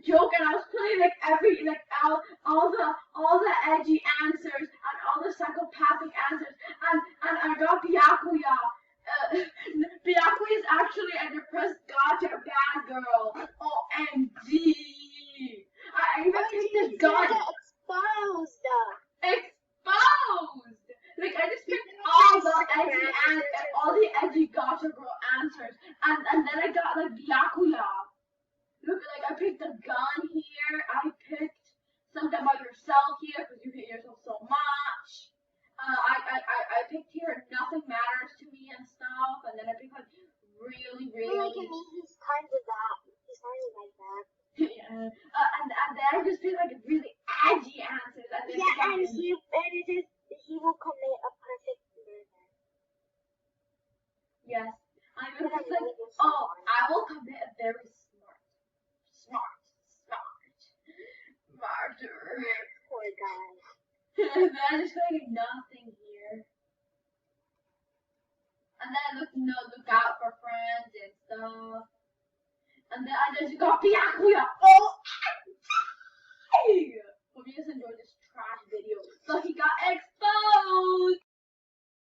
joke, and I was putting like all the edgy answers and all the psychopathic answers, and I got Byakuya. Byakuya is actually a depressed gacha bad girl. OMG. I even picked the gun. Exposed. Exposed. Like I just picked all the edgy gacha girl answers, and then I got like Byakuya. Look, like I picked a gun here. I picked something about yourself here because you hate yourself so much. I picked here nothing matters to me and stuff, and then I picked like really. Like me, he's kind of that. He's kind of like that. Yeah. And then I just picked like really edgy answers. And then he will commit a perfect murder. Yes. I'm gonna pick like, I will commit a very smart murder. Poor guy. And then I just got like nothing here. And then I look out for friends and stuff. And then I just got Byakuya.